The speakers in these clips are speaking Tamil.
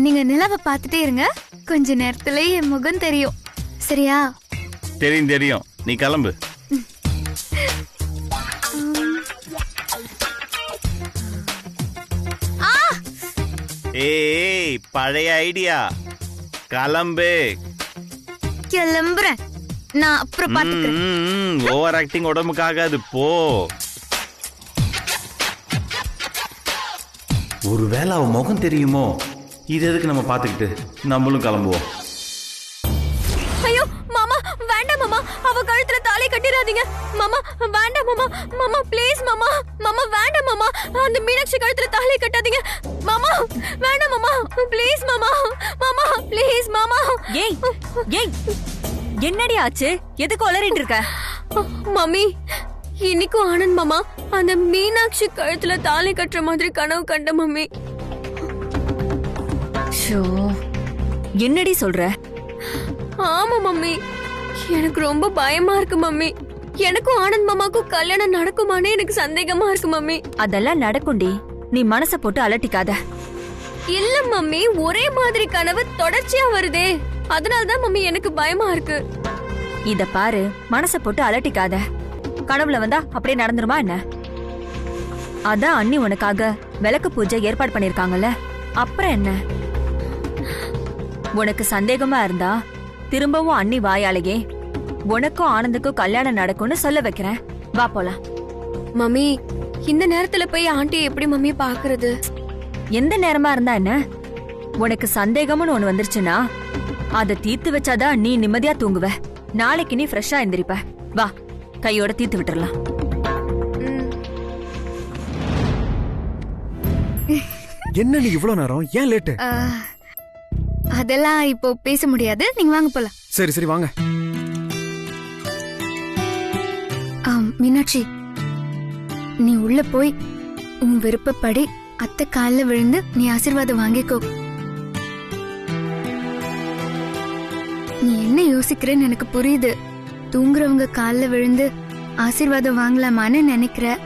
நீங்க நிலாவை பார்த்துட்டே இருங்க, கொஞ்ச நேரத்துல என் முகம் தெரியும். சரியா? தெரியும் தெரியும், நீ கிளம்பு. ஏய் பழைய ஐடியா, கிளம்பு. கிளம்புறேன், நான் அப்புறம் பாத்துக்கிறேன். ஓவர் ஆக்டிங் உடம்புக்கு ஆகாது, போ. ஒருவேளை அவன் முகம் தெரியுமோ? இது எதுக்கு நம்ம பாத்துக்கிட்டு, நம்மளும் கிளம்புவோம். ஐயோ மாமா, வேண்டாம் மாமா, அவ கழுத்துல தாலி கட்டிராதீங்க மாமா. வேண்டாம் மாமா, மாமா ப்ளீஸ் மாமா, மாமா வேண்டாம் மாமா, அந்த மீனாட்சி கழுத்துல தாலி கட்டாதீங்க மாமா. வேண்டாம் மாமா, ப்ளீஸ் மாமா, மாமா ப்ளீஸ் மாமா. ஏய் ஏய், என்னடி ஆச்சு? எதுக்கு உளறிட்டு இருக்க? மம்மி, இன்னைக்கும் ஆனந்த் மாமா அந்த மீனாட்சி கழுத்துல தாலி கட்டுற மாதிரி கனவு கண்ட மம்மி. ஷோ, என்னடி சொல்ற? ஆமா மம்மி, எனக்கு ரொம்ப பயமா இருக்கு மம்மி. எனக்கும் ஆனந்த் மாமாக்கும் கல்யாணம் நடக்குமானே எனக்கு சந்தேகமா இருக்கு மம்மி. அதெல்லாம் நடக்கும்டி, நீ மனச போட்டு அலட்டிக்காத. இல்ல மம்மி, ஒரே மாதிரி கனவு தொடர்ச்சியா வருதே, அதனாலதான் மம்மி எனக்கு பயமா இருக்கு. இத பாரு, மனச போட்டு அலட்டிக்காத. கனவுல வந்தா அப்படியே நடந்துருமா என்ன? அதான் அண்ணி உனக்காக விளக்கு பூஜை ஏற்பாடு பண்ணிருக்காங்கல்ல, அப்புறம் என்ன? உனக்கு சந்தேகமா இருந்தா திரும்பவும் அண்ணி வாயாலேயே உனக்கும் ஆனந்துக்கும் கல்யாணம் நடக்கும்னு சொல்ல வைக்கிறேன். வா போலாம். மம்மி, இந்த நேரத்துல போய் ஆண்டி எப்படி மம்மி பாக்குறது? எந்த நேரமா இருந்தா என்ன? உனக்கு சந்தேகம்னு ஒண்ணு வந்துருச்சுன்னா அதை தீர்த்து வச்சாதான் நீ நிம்மதியா தூங்குவ. நாளைக்கு நீ ஃப்ரெஷ்ஷா எந்திரிப்ப. வா, கையோட தீர்த்து விட்டுறலாம். என்ன நீ இவ்வளவு நேரம், ஏன் லேட்டு? அதெல்லாம் இப்போ பேச முடியாது, நீங்க வாங்க போலாம். சரி சரி வாங்க. மீனாட்சி, நீ உள்ள போய் உன் விருப்பப்படி அத்தை கால்ல விழுந்து நீ ஆசீர்வாதம் வாங்கிக்கோ. நீ என்ன யோசிக்கிறேன்னு எனக்கு புரியுது. தூங்குறவங்க கால்ல விழுந்து ஆசீர்வாதம் வாங்கலாமான்னு நினைக்கிற.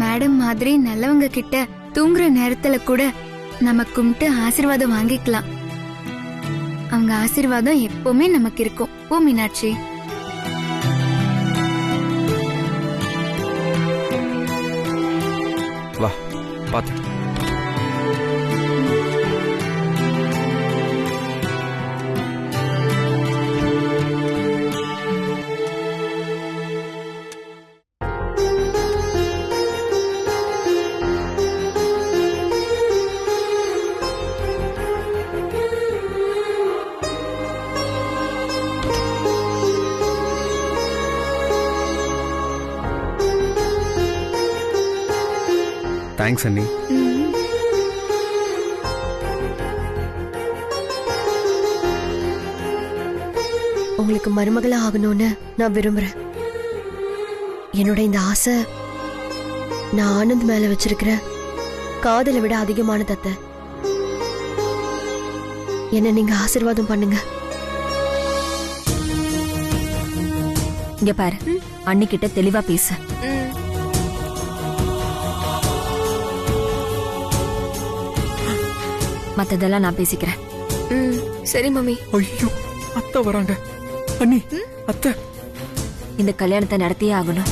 மேடம் மாதிரி நல்லவங்க கிட்ட தூங்குற நேரத்துல கூட நம்ம கும்பிட்டு ஆசீர்வாதம் வாங்கிக்கலாம். அவங்க ஆசீர்வாதம் எப்பவுமே நமக்கு இருக்கும். ஓ மீனாட்சி. வா, பாத்து. தேங்க்ஸ் அண்ணி. உங்களுக்கு மருமகளா ஆகணும்னு நான் விரும்புறேன். என்னோட இந்த ஆசை நான் ஆனந்த் மேல வச்சிருக்கிற காதலை விட அதிகமானது அத்தை. என்ன நீங்க ஆசீர்வாதம் பண்ணுங்க. இங்க பாரு, அண்ணி கிட்ட தெளிவா பேசு. மத்ததெல்லாம் நான் பேசிக்கிறேன். சரி மம்மி. ஐயோ, அத்தை வராங்க. அண்ணி, அத்தை. இந்த கல்யாணத்தை நடத்தியே ஆகணும்.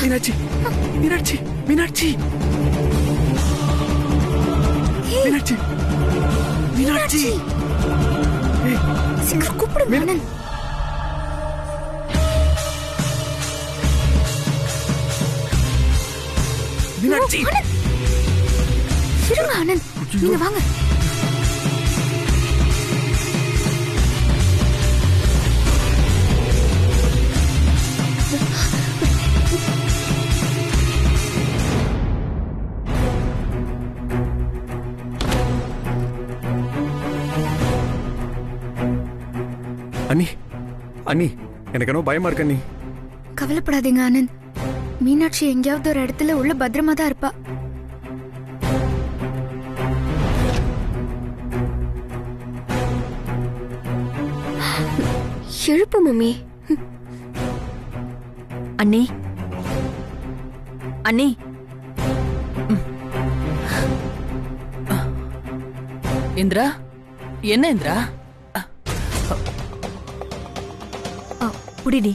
மீனாட்சி, மீனாட்சி, மீனாட்சி, மீனாட்சி, மீனாட்சி. கூப்பிடு மீனாட்சி. இருங்க ஆனந்த், நீங்க வாங்க. அண்ணி, அண்ணி, எனக்கு என்ன பயமா இருக்கு அண்ணி. கவலைப்படாதீங்க ஆனந்த், மீனாட்சி எங்கேயாவது ஒரு இடத்துல உள்ள பத்திரமா தான் இருப்பா. எழுப்பு மம்மி. அண்ணி, அண்ணி. இந்திரா, என்ன இந்திரா? புடிடி.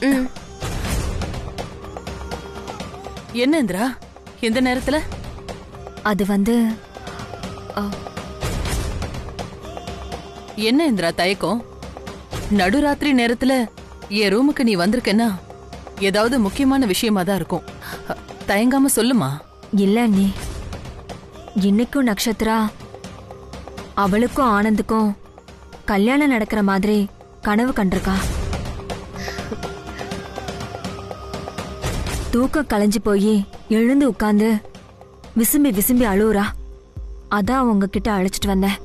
என்ன இந்திரா இந்த நேரத்துல? அது வந்து என்ன இந்திரா தயக்கம்? நடுராத்திரி நேரத்துல என் ரூமுக்கு நீ வந்திருக்கேன்னா ஏதாவது முக்கியமான விஷயமா தான் இருக்கும். தயங்காம சொல்லுமா. இல்ல அண்ணி, இன்னைக்கும் நட்சத்திரா அவளுக்கும் ஆனந்துக்கும் கல்யாணம் நடக்கிற மாதிரி கனவு கண்டிருக்கா. தூக்கம் கலைஞ்சு போய் எழுந்து உட்கார்ந்து விசும்பி விசும்பி அழுவுறா. அதான் உங்ககிட்ட அழைச்சிட்டு வந்தேன்.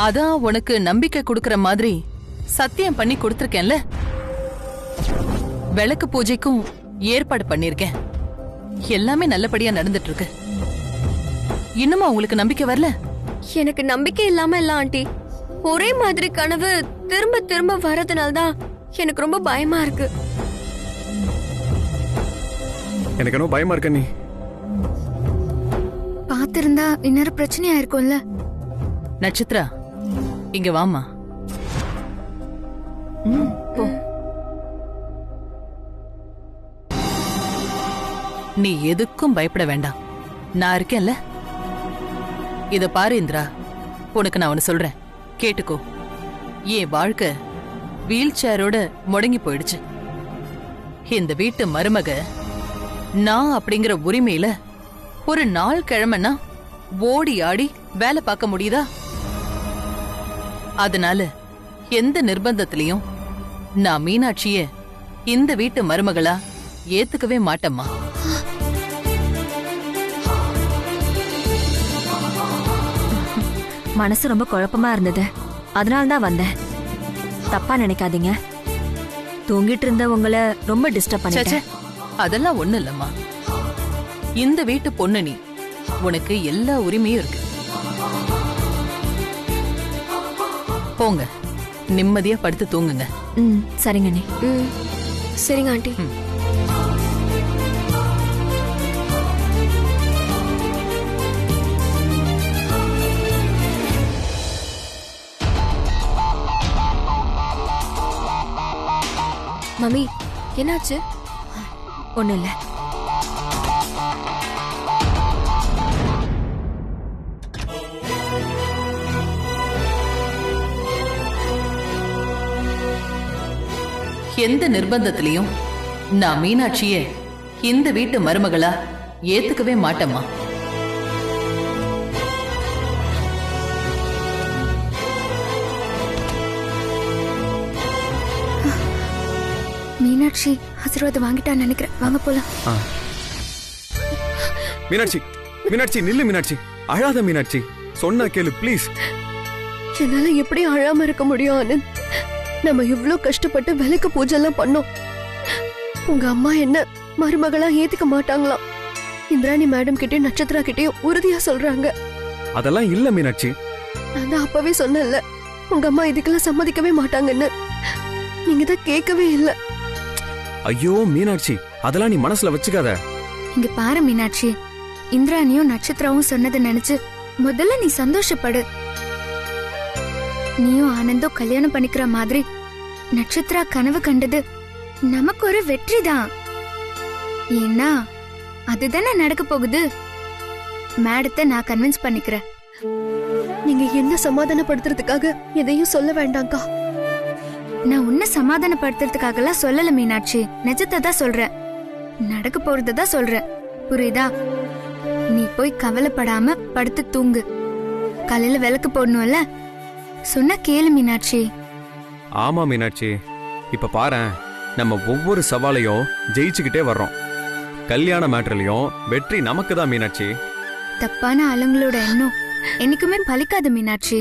அதான் உனக்கு நம்பிக்கை கொடுக்கற மாதிரி சத்தியம் பண்ணி கொடுத்திருக்கேன்ல. விளக்கு பூஜைக்கும் ஏற்பாடு பண்ணிருக்கேன். எல்லாமே நல்லபடியா நடந்துட்டு இருக்கு. இன்னுமா உங்களுக்கு நம்பிக்கை வரல? எனக்கு நம்பிக்கை இல்லாம இல்ல ஆண்டி, ஒரே மாதிரி கனவு திரும்ப திரும்ப வர்றதுனால தான் எனக்கு ரொம்ப பயமா இருக்கு. எனக்கு என்ன பயமா இருக்க நீ? பாத்திருந்தா இன்னொரு பிரச்சனையா இருக்கும்ல. நட்சத்திரா, இங்க வாமா. போ. நீ எதுக்கும் பயப்பட வேண்டாம், நான் இருக்கேன்ல. இத பாரு இந்திரா, உனக்கு நான் ஒன்னு சொல்றேன், கேட்டுக்கோ. என் வாழ்க்கை வீல் சேரோட முடங்கி போயிடுச்சு. இந்த வீட்டு மருமக நான் அப்படிங்கிற உரிமையில ஒரு நாள் கிழமைனா ஓடி ஆடி வேலை பார்க்க முடியுதா? அதனால எந்த நிர்பந்தத்திலையும் நான் மீனாட்சிய இந்த வீட்டு மருமகளா ஏத்துக்கவே மாட்டேம்மா. மனசு ரொம்ப குழப்பமா இருந்தது, அதனால தான் வந்தேன். தப்பா நினைக்காதீங்க. தூங்கிட்டு இருந்த உங்களை ரொம்ப டிஸ்டர்ப் ச்சே, பண்ணிட்டேன். அதெல்லாம் ஒண்ணு இல்லம்மா. இந்த வீட்டு பொண்ணு நீ, உனக்கு எல்லா உரிமையும் இருக்கு. போங்க, நிம்மதியா படுத்து தூங்குங்க. சரிங்க நீ. சரிங்க ஆண்டி. மம்மி, என்னாச்சு? ஒண்ணும் இல்ல. எந்த நிர்பந்தத்திலையும் நான் மீனாட்சிய இந்த வீட்டு மருமகளா ஏத்துக்கவே மாட்டேம்மா. மீனாட்சி ஆசீர்வாதம் வாங்கிட்டான்னு நினைக்கிறேன். வாங்க போலாம். மீனாட்சி, மீனாட்சி நில்லு. மீனாட்சி, அழாத மீனாட்சி, சொன்னா கேளு ப்ளீஸ். என்னால எப்படி அழாம இருக்க முடியும் ஆனந்த்? நம்ம இவ்ளோ கஷ்டப்பட்டு விளக்கு பூஜை எல்லாம் பண்ணோம். உங்க அம்மா என்ன மருமகளா ஏத்துக்க மாட்டாங்களாம். இந்திராணி மேடம் கிட்டயும் நட்சத்திரா கிட்டயும் உறுதியா சொல்றாங்க. அதெல்லாம் இல்ல மீனாட்சி. நான் தான் அப்பவே சொன்னேன்ல, உங்க அம்மா இதுக்கெல்லாம் சம்மதிக்கவே மாட்டாங்கன்னு. நீங்க தான் கேட்கவே இல்ல. ஐயோ மீனாட்சி, அதெல்லாம் நீ மனசுல வச்சுக்காத. இங்க பாரு மீனாட்சி, இந்திராணியும் நட்சத்திராவும் சொன்னதை நினைச்சு முதல்ல நீ சந்தோஷப்படு. நீயும் ஆனந்தும் கல்யாணம் பண்ணிக்கிற மாதிரி நட்சத்திரா கனவு கண்டது நமக்கு ஒரு வெற்றி தான். ஏன்னா அதுதானே நடக்க போகுது. மேடத்தை நான் கன்வின்ஸ் பண்ணிக்கிறேன். நீங்க என்ன சமாதானப்படுத்துறதுக்காக எதையும் சொல்ல வேண்டாம்க்கா. நான் உன்னை சமாதானப்படுத்துறதுக்காக எல்லாம் சொல்லல மீனாட்சி, நிஜத்தை தான் சொல்றேன். நடக்க போறதான் சொல்றேன், புரியுதா? நீ போய் கவலைப்படாம படுத்து தூங்கு. காலையில விளக்கு போடணும்ல, சொன்னா கேளு மீனாட்சி. ஆமா மீனாட்சி, இப்ப பாரேன், நம்ம ஒவ்வொரு சவாலையும் ஜெயிச்சுக்கிட்டே வர்றோம். கல்யாண மேட்டர்லயும் வெற்றி நமக்கு தான் மீனாட்சி. தப்பான ஆளுங்களோட எண்ணம் என்னைக்குமே பலிக்காது மீனாட்சி.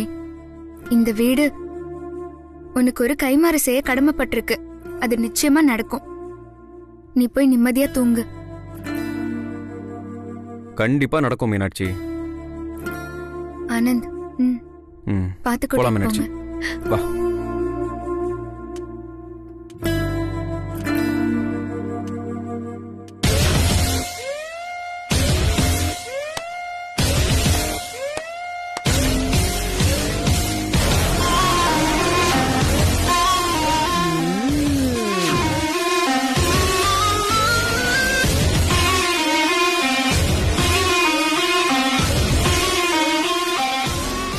இந்த வீடு உனக்கு ஒரு கைமாறு செய்ய கடமைப்பட்டிருக்கு. அது நிச்சயமா நடக்கும். நீ போய் நிம்மதியா தூங்கு. கண்டிப்பா நடக்கும் மீனாட்சி. ஆனந்த், போலாம் மீனாட்சி, வா.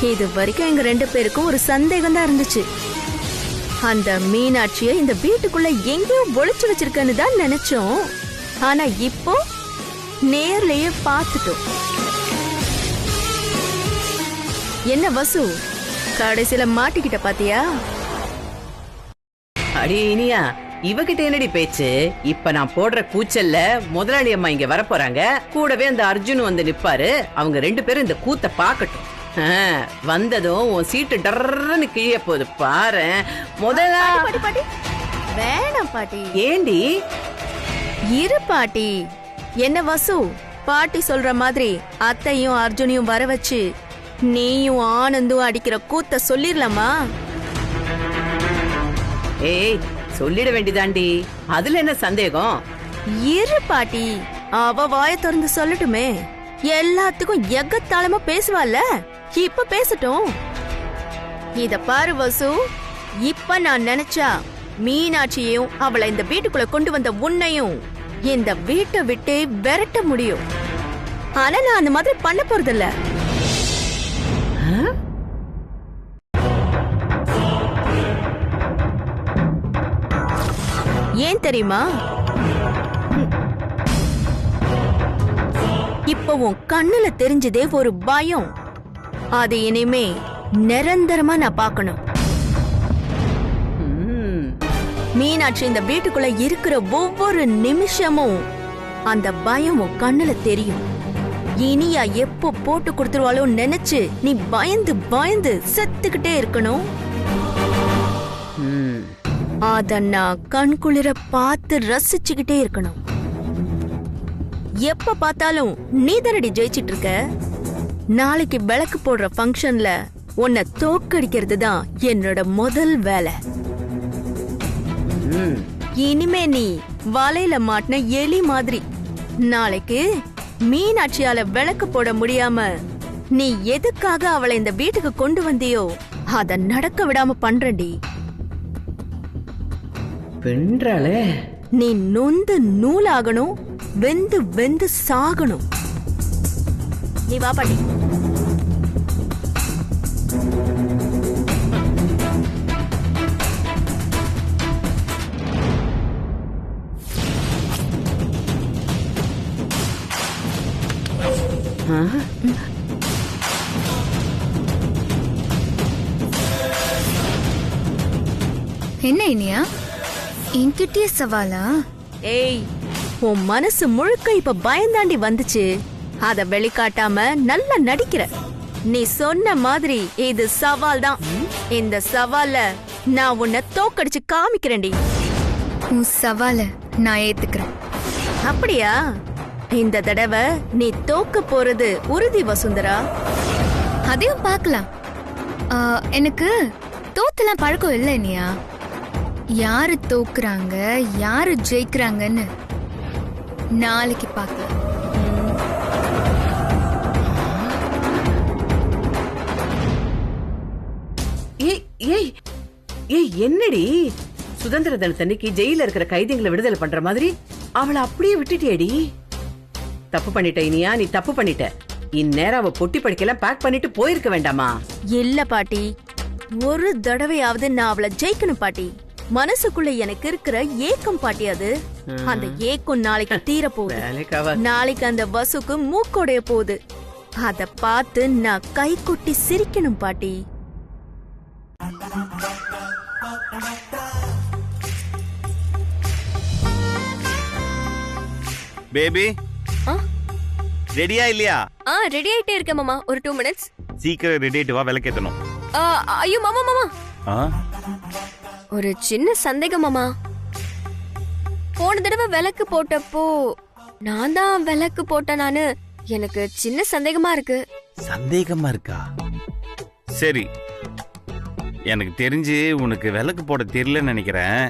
இது வரைக்கும் எங்க 2 பேருக்கும் ஒரு சந்தேகம் தான் இருந்துச்சு. அந்த மீனாட்சிய இந்த வீட்டுக்குள்ள எங்கேயோ ஒளிச்சு வச்சிருக்கன்னு தான் நினைச்சோம். ஆனா இப்போ நேர்லயே பார்த்துட்டோம். என்ன வசு, கடைசியில மாட்டிக்கிட்ட பாத்தியா? அடி இனியா, இவகிட்ட என்னடி பேச்சு? இப்ப நான் போடுற கூச்சல்ல முதலாளி அம்மா இங்க வரப்போறாங்க. கூடவே அந்த அர்ஜுன் வந்து நிப்பாரு. அவங்க 2 பேரும் இந்த கூத்த பாக்கட்டும். வந்ததும் உன் சீட்டு டர்ன்னு கிழிய போகுது பாரு. முதல்ல வேணாம் பாட்டி. ஏண்டி? இரு பாட்டி. என்ன வசு, பாட்டி சொல்ற மாதிரி அத்தையும் அர்ஜுனையும் வர வச்சு நீயும் ஆனந்தும் அடிக்கிற கூத்த சொல்லிரலாமா? ஏய், சொல்லிட வேண்டியதாண்டி, அதுல என்ன சந்தேகம்? இரு பாட்டி, அவ வாய திறந்து சொல்லட்டுமே. எல்லாத்துக்கும் எகத்தாளமா பேசுவாள்ல, இப்ப பேசட்டும். இத பாரு வசு, இப்ப நான் நினைச்சா மீனாட்சியையும் அவளை இந்த வீட்டுக்குள்ள கொண்டு வந்த உன்னையும் இந்த வீட்டை விட்டே விரட்ட முடியும். ஆனா நான் அந்த மாதிரி பண்ண போறதில்ல. ஏன் தெரியுமா? இப்ப உன் கண்ணுல தெரிஞ்சதே ஒரு பயம். அது இனிமே நிரந்தரமா நான் பார்க்கணும். மீனாட்சி இந்த வீட்டுக்குள்ள இருக்கிற ஒவ்வொரு நிமிஷமும் அந்த பயம் உன் கண்ணுல தெரியும். இனியா எப்போ போட்டு கொடுத்துருவாளோ நினைச்சு நீ பயந்து பயந்து செத்துக்கிட்டே இருக்கணும். அத நான் கண்குளிர பார்த்து ரசிச்சுக்கிட்டே இருக்கணும். எப்ப பார்த்தாலும் நீ தானடி ஜெயிச்சிட்டு இருக்க. நாளைக்கு விளக்கு போடுற ஃபங்க்ஷன்ல உன்னை தோக்கடிக்கிறது தான் என்னோட முதல் வேலை. இனிமே நீ வலையில மாட்டின எலி மாதிரி. நாளைக்கு மீனாட்சியால விளக்கு போட முடியாம நீ எதுக்காக அவளை இந்த வீட்டுக்கு கொண்டு வந்தியோ அத நடக்க விடாம பண்றடி. பெண்றாளே, நீ நொந்து நூலாகணும், வெந்து வெந்து சாகணும். நீ வா பாட்டி. என்ன இனியா, என்கிட்டயே சவாலா? ஏய், உன் மனசு முழுக்க இப்ப பயந்தாண்டி வந்துச்சு. அத வெளிக்காட்டாம நல்லா நடிக்கிற. நீ சொன்ன மாதிரி இது சவால் தான். இந்த சவால்ல நான் உன்னை தோக்கடிச்சு காமிக்கிறேன்டி. உன் சவால நான் ஏத்துக்கிறேன். அப்படியா? இந்த தடவை நீ தோக்க போறது உறுதி வசுந்தரா. அதையும் பார்க்கலாம். எனக்கு தோத்தெல்லாம் பழக்கம் இல்லை இனியா. யாரு தோக்குறாங்க யாரு ஜெயிக்கிறாங்கன்னு நாளைக்கு பார்க்கலாம். என்னடி சுதந்திர தினத்தன்னைக்கு ஜெயில இருக்கிற கைதிகளை விடுதலை பண்ற மாதிரி அவளை அப்படியே விட்டுட்டியடி? தப்பு பண்ணிட்ட இனியா, நீ தப்பு பண்ணிட்ட. இந்நேரம் அவ பொட்டி படிக்கலாம் பேக் பண்ணிட்டு போயிருக்க வேண்டாமா? இல்ல பாட்டி, ஒரு தடவையாவது நான் அவளை ஜெயிக்கணும் பாட்டி. மனசுக்குள்ள எனக்கு இருக்கிற ஏக்கம் பாட்டி அது. அந்த ஏக்கம் நாளைக்கு தீர போகுது. நாளைக்கு அந்த வசுக்கு மூக்கோடைய போகுது. அத பார்த்து நான் கை கொட்டி சிரிக்கணும் பாட்டி. பேபி, ரெடியா இல்லையா? ரெடி ஆயிட்டே இருக்கேன் மாமா. ஒரு 2 minutes. சீக்கிரம் ரெடி ஆயிட்டு வா, விளக்கேத்தணும். ஐயோ மாமா மாமா, ஒரு சின்ன சந்தேகம் மாமா. போன தடவை விளக்கு போட்டப்போ நான் தான் விளக்கு போட்டேனான்னு எனக்கு சின்ன சந்தேகமா இருக்கு. சந்தேகமா இருக்கா? சரி, எனக்கு தெரிஞ்சு உனக்கு விளக்கு போட தெரியலன்னு நினைக்கிறேன்.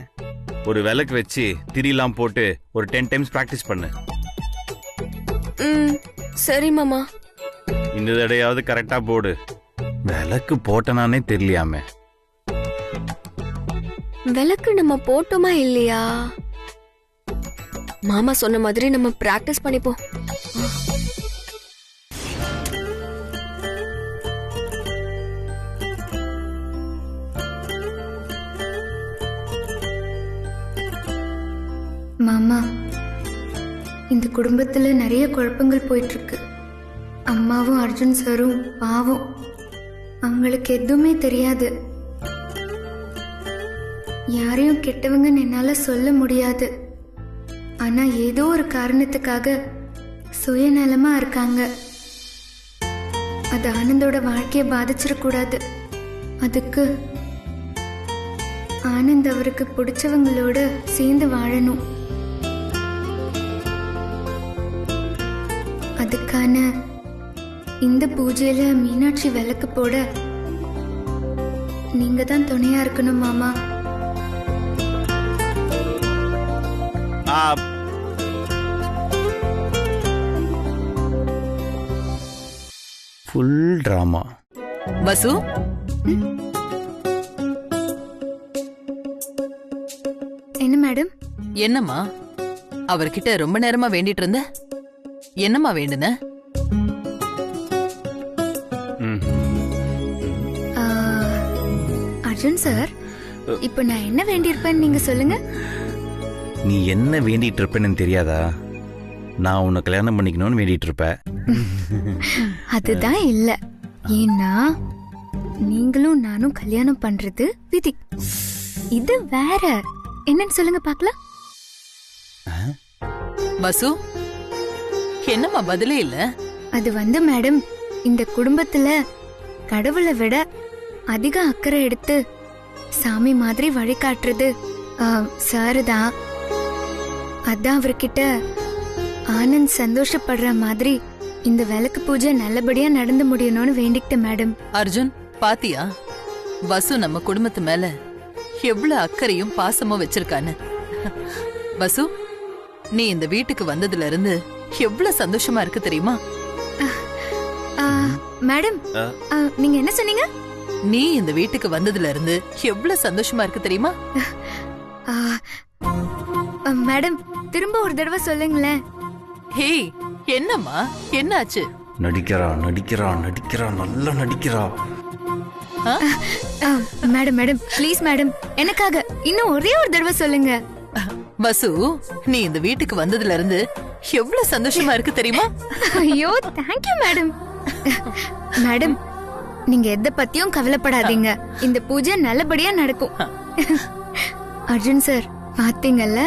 ஒரு விளக்கு வச்சு திரியெல்லாம் போட்டு ஒரு 10 times பிராக்டிஸ் பண்ணு. சரி மாமா. இந்த தடையாவது கரெக்டா போடு. விளக்கு போட்டனானே தெரியலையாமே. விளக்கு நம்ம போட்டோமா இல்லையா? மாமா சொன்ன மாதிரி நம்ம பிராக்டிஸ் பண்ணிப்போம். மாமா, இந்த குடும்பத்துல நிறைய குழப்பங்கள் போயிட்டு இருக்கு. அம்மாவும் அர்ஜுன் சாரும் பாவம், அவங்களுக்கு எதுவுமே தெரியாது. யாரையும் கெட்டவங்கன்னு என்னால சொல்ல முடியாது. ஆனா ஏதோ ஒரு காரணத்துக்காக சுயநலமா இருக்காங்க. அது ஆனந்தோட வாழ்க்கையை பாதிச்சிடக்கூடாது. அதுக்கு ஆனந்த் அவருக்கு பிடிச்சவங்களோட சேர்ந்து வாழணும். அதுக்கான இந்த பூஜையில மீனாட்சி விளக்கு போட நீங்க தான் துணையா இருக்கணும் மாமா. Full drama. வசு, என்ன மேடம்? என்னம்மா அவர்கிட்ட ரொம்ப நேரமா வேண்டிட்டு இருந்த? என்னம்மா வேண்டுன? அர்ஜுன் சார், இப்ப நான் என்ன வேண்டியிருப்பேன்னு நீங்க சொல்லுங்க. நீ என்ன வேண்டிட்டு இருப்பேன்னு தெரியாதா? நான் உன்னை கல்யாணம் பண்ணிக்கணும்னு வேண்டிட்டு இருப்ப. அதுதான் இல்ல. ஏன்னா நீங்களும் நானும் கல்யாணம் பண்றது விதி. இது வேற. என்னன்னு சொல்லுங்க பாக்கலாம். வசு, என்னம்மா பதிலே இல்ல? அது வந்து மேடம், இந்த குடும்பத்துல கடவுளை விட அதிக அக்கறை எடுத்து சாமி மாதிரி வழிகாட்டுறது சாரு தான். அதான் அவர்கிட்ட ஆனந்த் சந்தோஷப்படுற மாதிரி இந்த விளக்கு பூஜை நல்லபடியா நடந்து முடியணும்னு வேண்டிக்கிட்டேன் மேடம். அர்ஜுன், பாத்தியா வசு நம்ம குடும்பத்து மேல எவ்வளவு அக்கறையும் பாசமும் வச்சிருக்கான்னு? வசு, நீ இந்த வீட்டுக்கு வந்ததுல இருந்து எவ்வளவு சந்தோஷமா இருக்கு தெரியுமா? மேடம், நீங்க என்ன சொன்னீங்க? நீ இந்த வீட்டுக்கு வந்ததுல இருந்து எவ்வளவு சந்தோஷமா இருக்கு தெரியுமா? மேடம், திரும்ப ஒரு தடவை சொல்லுங்களேன். ஹே, என்னம்மா, என்னாச்சு? நடிக்கிறா நடிக்கிறா நடிக்கிறா, நல்லா நடிக்கிறா. மேடம் மேடம் ப்ளீஸ் மேடம், எனக்காக இன்னும் ஒரே ஒரு தடவை சொல்லுங்க. வசு, நீ இந்த வீட்டுக்கு வந்ததுல இருந்து எவ்வளவு சந்தோஷமா இருக்கு தெரியுமா? ஐயோ, தேங்க்யூ மேடம். மேடம், நீங்க எதை பத்தியும் கவலைப்படாதீங்க. இந்த பூஜை நல்லபடியா நடக்கும். அர்ஜுன் சார், பாத்தீங்கல்ல